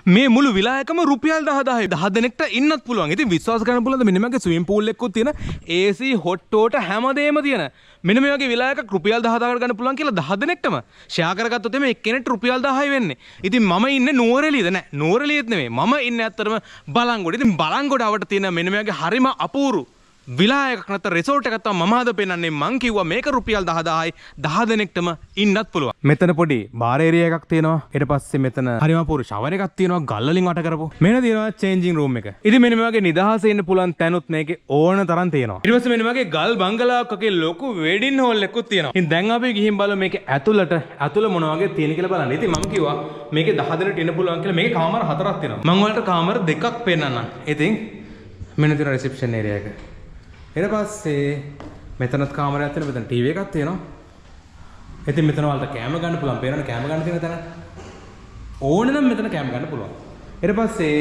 මේ මුළු විලායකම රුපියල් 10000යි 10 දෙනෙක්ට ඉන්නත් පුළුවන්. ඉතින් විශ්වාස කරන්න පුළුවන්ද මෙන්න මේකේ ස්විමින් pool එකකුත් තියෙන AC hot water හැමදේම තියෙන. මෙන්න මේ වගේ විලායකක් රුපියල් 10000කට ගන්න පුළුවන් කියලා 10 දෙනෙක්ටම ෂෙයා කරගත්තොත් එමේ එක්කෙනෙක්ට රුපියල් 1000යි වෙන්නේ. ඉතින් මම ඉන්නේ නුවරඑළියද නෑ. නුවරඑළියෙත් නෙමෙයි. මම ඉන්නේ ඇත්තටම බලංගොඩ. ඉතින් බලංගොඩ අවට තියෙන මෙන්න මේ වගේ හරිම අපූරු විලායකක් නැත්නම් රිසෝට් එකක් තමයි මම අද පෙන්නන්නේ. මං කිව්වා මේක රුපියල් 10000යි 10 දෙනෙක්ටම ඉන්නත් පුළුවන්. මෙතන පොඩි බාර් ඒරියා එකක් තියෙනවා. ඊට පස්සේ මෙතන හරිම අපූරු ෂවර් එකක් තියෙනවා. ගල් වලින් වට කරපො. මෙන්න තියෙනවා චේන්ජින් රූම් එක. ඉතින් මෙන්න මේ වගේ නිදහසේ ඉන්න පුළුවන් තැනුත් මේකේ ඕන තරම් තියෙනවා. ඊට පස්සේ මෙන්න වගේ ගල් බංගලාවක් වගේ ලොකු වෙඩින් හෝල් එකකුත් තියෙනවා. ඉතින් දැන් අපි ගිහින් බලමු මේකේ ඇතුළ මොන වගේ තියෙන කියලා බලන්න. ඉතින් මම කිව්වා මේකේ 10 දෙනෙක්ට ඉන්න පුළුවන් කියලා. මේකේ කාමර 4ක් තියෙනවා. මම ඔයාලට කාමර 2ක් පෙන්නන්නම්. ඉතින් මෙන්න තියෙන රිසෙප්ෂන් ඒරියා එක. ඊට පස්සේ මෙතනත් කාමරයක් තියෙනවා. මෙතන ටීවී එකක් තියෙනවා. ඉතින් මෙතන වලට කැම ගන්න පුළුවන්. පේනවනේ කැම ගන්න තියෙන තැන. ඕනේ නම් මෙතන කැම ගන්න පුළුවන්. ඊට පස්සේ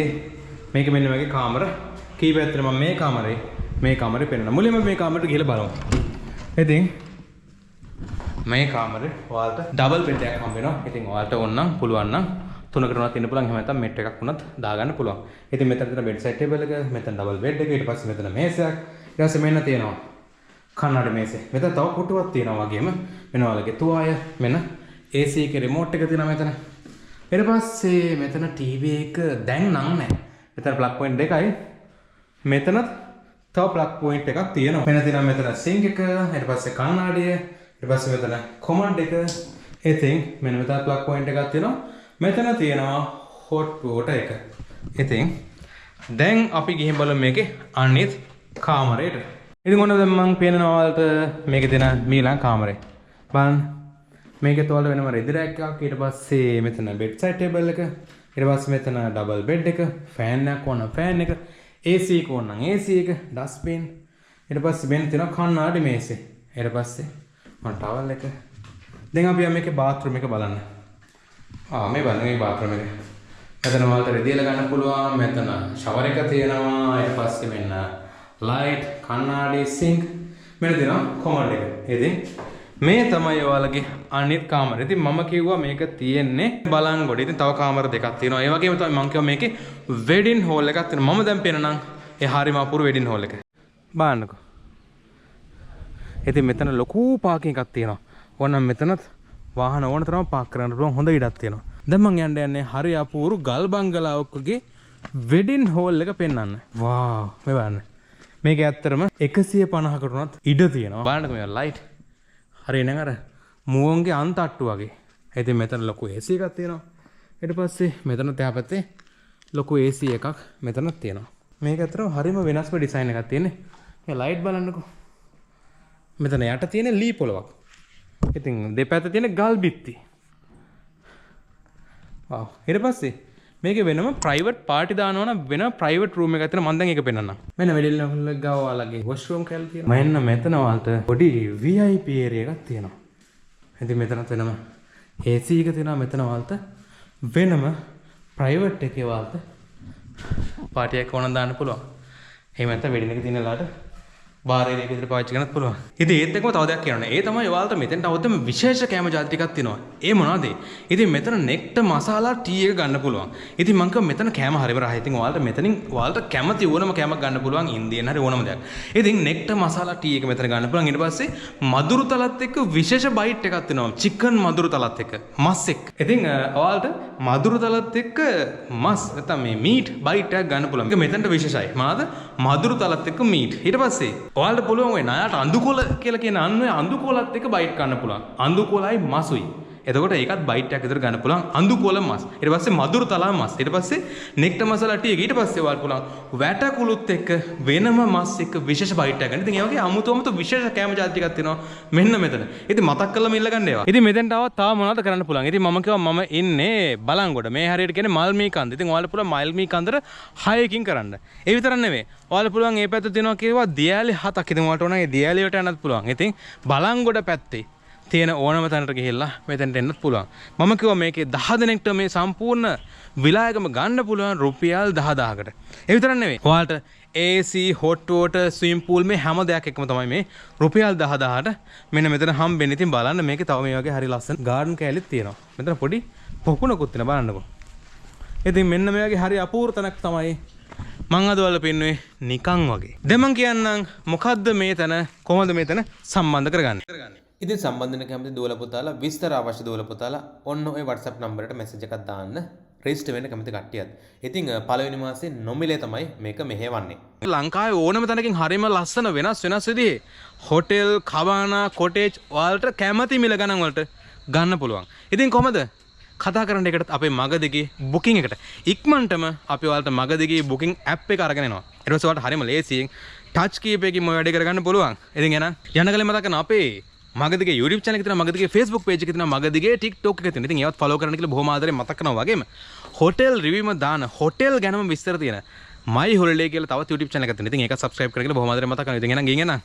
මේක මෙන්න වගේ කාමර කීපයක් තියෙනවා. මම මේ කාමරේ පෙන්නනවා. මුලින්ම මේ කාමරේට ගිහලා බලමු. ඉතින් මේ කාමරේ ඔයාලට ඩබල් බෙඩ් එකක් හම්බ වෙනවා. ඉතින් ඔයාලට ඕන නම් පුළුවන් නම් තුනකට උනත් ඉන්න පුළුවන්. එහෙම නැත්නම් මෙට් එකක් උනත් දාගන්න පුළුවන්. ඉතින් මෙතන තියෙන බෙඩ් සයිඩ් ටේබල් එක, මෙතන ඩබල් බෙඩ් එක, ඊට පස්සේ මෙතන මේසයක්. ඊට පස්සේ මෙන්න තියෙනවා කන්නඩි මේසේ. මෙතන තව පුටුවක් තියෙනවා වගේම වෙන වලගේ තුවාය. මෙන්න AC එකේ රිමෝට් එක තියෙනවා මෙතන. ඊට පස්සේ මෙතන ටීවී එක දැන් නම් නැහැ. මෙතන ප්ලග් පොයින්ට් දෙකයි. මෙතනත් තව ප්ලග් පොයින්ට් එකක් තියෙනවා. මෙන්න තියෙනවා මෙතන සිංක් එක, ඊට පස්සේ කන්නඩිය, ඊට පස්සේ මෙතන කොමන්ඩ් එක. ඉතින් මෙන්න මෙතන ප්ලග් පොයින්ට් එකක් තියෙනවා. මෙතන තියෙනවා hot water එක. ඉතින් දැන් අපි ගිහින් බලමු මේකේ අනිත් කාමරේට. ඉතින් ඔන්න දැන් මම පේනවා ඔයාලට මේකේ තියෙන මීලන් කාමරේ. බලන්න. මේකේ තෝල්ට වෙනම රෙදි රෑක් එකක්. ඊට පස්සේ මෙතන බෙඩ් සයිඩ් ටේබල් එක. ඊට පස්සේ මෙතන ඩබල් බෙඩ් එක, ෆෑන් එකක් ඕන ෆෑන් එක, AC එක ඕන නම් AC එක, ඩස්ට්බින්. ඊට පස්සේ මෙන්න තියෙනවා කණ්ණාඩි මේසේ. ඊට පස්සේ මම ටවල් එක. දැන් අපි මේකේ බාත්රූම් එක බලන්න. මේ බලන්න මේ බාත්රූම් එක. මෙතන වලට රෙදියල ගන්න පුළුවන්. මෙතන ෂවර් එක තියෙනවා. ඊට පස්සේ මෙන්න ලයිට්, කන්නඩි, සිංක්. මෙන්න තියෙනවා කොමන්ඩ් එක. ඉතින් මේ තමයි ඔයාලගේ අනිත් කාමරය. ඉතින් මම කිව්වා මේක තියෙන්නේ බලංගොඩ. ඉතින් තව කාමර දෙකක් තියෙනවා. ඒ වගේම තමයි මම කිව්වා මේකේ වෙඩින් හෝල් එකක් තියෙනවා. මම දැන් පේනනම් ඒ හරිම අපූර්ව වෙඩින් හෝල් එක. බලන්නකෝ. ඉතින් මෙතන ලොකු පාකින් එකක් තියෙනවා. ඕනනම් මෙතනත් වාහන ඕන තරම් පාක් කරන්න පුළුවන් හොඳ ඉඩක් තියෙනවා. දැන් මම යන්නේ හරි අපූර්ව ගල් බංගලාවක් වගේ වෙඩින් හෝල් එක පෙන්වන්න. වාව් මේ බලන්න. මේක ඇත්තටම 150කට උනත් ඉඩ තියෙනවා. බලන්නකෝ මේ ලයිට්. හරි නේද අර මුවන්ගේ අන්තට්ටු වගේ. ඉතින් මෙතන ලොකු AC එකක් තියෙනවා. ඊට පස්සේ මෙතන තෑ පැත්තේ ලොකු AC එකක් මෙතනත් තියෙනවා. මේක ඇත්තටම හරිම වෙනස්ම ඩිසයින් එකක් තියෙන්නේ. මේ ලයිට් බලන්නකෝ. මෙතන යට තියෙන ලී පොලවක්. ඉතින් දෙපැත්තේ තියෙන ගල් බිත්ති. වාව්. ඊට පස්සේ මේකේ වෙනම ප්‍රයිවට් පාටි දානවා නම් වෙන ප්‍රයිවට් රූම් එකක් තියෙනවා. මම දැන් ඒක පෙන්නන්නම්. මෙන්න වෙඩිල්ල හොල්ලක් ගාව ඔයාලගේ වොෂ්රූම් කැල් තියෙනවා. මෙන්න මෙතන ඔයාලට පොඩි VIP ඒරියා එකක් තියෙනවා. ඉතින් මෙතනත් වෙනම AC එක තියෙනවා. මෙතන ඔයාලට වෙනම ප්‍රයිවට් එකේ ඔයාලට පාටියක් ඕනනම් දාන්න පුළුවන්. එහෙම නැත්නම් වෙඩින් එක තියෙන ලාට බාර් ඒරියා එක විතර පාවිච්චි කරන්නත් පුළුවන්. ඉතින් ඒත් එක්කම තව දෙයක් කියනවා. ඒ තමයි ඔයාලට මෙතෙන්ට આવද්දම විශේෂ කැම ජාති ටිකක් තියෙනවා. ඒ මොනවද? ඉතින් මෙතන නෙක්ට මසාලා ටී එක ගන්න පුළුවන්. ඉතින් මං කිව්වා මෙතන කැම හරිම රහයි. ඉතින් ඔයාලට මෙතනින් ඔයාලට කැමති ඕනම කැමක් ගන්න පුළුවන්. ඉන්දියන් හරි ඕනම දෙයක්. ඉතින් නෙක්ට මසාලා ටී එක මෙතන ගන්න පුළුවන්. ඊට පස්සේ මදුරු තලත් එක්ක විශේෂ බයිට් එකක් තියෙනවා. චිකන් මදුරු තලත් එක්ක මස් එක්ක. ඉතින් ඔයාලට මදුරු තලත් එක්ක මස් නැත්නම් මේ මීට් බයිට් එකක් ගන්න පුළුවන්. ඒක මෙතනට විශේෂයි. මොනවාද? මදුරු තලත් එක්ක මීට්. ඊට පස්සේ ඔයාලට පුළුවන් වෙන අයට අඳුකොල කියලා කියන අන්න අඳුකොලත් එක්ක බයිට් ගන්න පුළුවන්. අඳුකොලයි මසුයි. එතකොට ඒකත් බයිට් එකක් විතර ගන්න පුළුවන්. අඳුකොල මස්. ඊට පස්සේ මදුරු තලා මස්. ඊට පස්සේ නෙක්ට මසලා ටී එක. ඊට පස්සේ ඔයාලට පුළුවන් වැටකුළුත් එක්ක වෙනම මස් එක්ක විශේෂ බයිට් එකක් ගන්න. ඉතින් ඒ වගේ අමුතුම විශේෂ කැම ජාති ටිකක් තියෙනවා මෙන්න මෙතන. ඉතින් මතක් කරලා මිල්ල ගන්න ඒවා. ඉතින් මෙතෙන්ට ආවත් තාම මොනවද කරන්න පුළුවන්. ඉතින් මම කිව්වා මම ඉන්නේ බලංගොඩ. මේ හරියට කියන්නේ මල්මී කන්ද. ඉතින් ඔයාලට පුළුවන් මල්මී කන්දර 6කින් කරන්න. ඒ විතරක් නෙවෙයි. ඔයාලට පුළුවන් මේ පැත්තේ තියෙනවා කියවා දියාලි 7ක්. ඉතින් ඔයාලට ඕන ඒ දියාලි වලට යන්නත් පුළුවන්. ඉතින් බලංගොඩ පැත්තේ තියෙන ඕනම තැනට ගිහිල්ලා මෙතෙන්ට එන්නත් පුළුවන්. මම කිව්වා මේකේ 10 දෙනෙක්ට මේ සම්පූර්ණ විලායකම ගන්න පුළුවන් රුපියල් 10000කට. ඒ විතරක් නෙවෙයි. ඔයාලට AC, hot water, swimming pool මේ හැම දෙයක් එකම තමයි මේ රුපියල් 10000ට මෙන්න මෙතන හම්බෙන්නේ. ඉතින් බලන්න මේකේ තව මේ වගේ හරි ලස්සන ගාඩන් කෑලිත් තියෙනවා. මෙතන පොඩි පොකුණකුත් තියෙනවා බලන්නකෝ. ඉතින් මෙන්න මේ වගේ හරි අපූර්ව තැනක් තමයි මං අද ඔයාලට පෙන්නුවේ නිකන් වගේ. දැන් මං කියන්නම් මොකද්ද මේ තැන කොහොමද මේ තැන සම්බන්ධ කරගන්නේ. ඉතින් සම්බන්ධ වෙන කැමති දුවල පුතාලා විස්තර අවශ්‍ය දුවල පුතාලා ඔන්න ඔය WhatsApp නම්බරයට මැසේජ් එකක් දාන්න. රෙජිස්ටර් වෙන්න කැමති කට්ටියත්. ඉතින් පළවෙනි මාසේ නොමිලේ තමයි මේක මෙහෙවන්නේ. ලංකාවේ ඕනම තැනකින් හරිම ලස්සන වෙනස් විදිහේ හොටෙල්, කබානා, කොටේජ් ඔයාලට කැමති මිල ගණන් වලට ගන්න පුළුවන්. ඉතින් කොහමද? කතා කරන්න එකට අපේ මගදිගේ බුකින් එකට ඉක්මනටම අපි ඔයාලට මගදිගේ බුකින් ඇප් එක අරගෙන එනවා. ඊට පස්සේ ඔයාලට හරිම ලේසියෙන් ටච් කීප් එකකින් මොය වැඩේ කරගන්න පුළුවන්. ඉතින් එහෙනම් යන කලින් මතක කරන අපේ මගදිගේ YouTube channel එක තියෙනවා, මගදිගේ Facebook page එක තියෙනවා, මගදිගේ TikTok එක තියෙනවා. ඉතින් ඒවත් follow කරන්න කියලා බොහොම ආදරෙන් මතක් කරනවා වගේම hotel review ම දාන hotel ගැනම විස්තර තියෙන my holiday කියලා තවත් YouTube channel එකක් තියෙනවා. ඉතින් ඒක subscribe කරගෙන බොහොම ආදරෙන් මතක් කරනවා. ඉතින් එහෙනම් ගිහින් එන්න.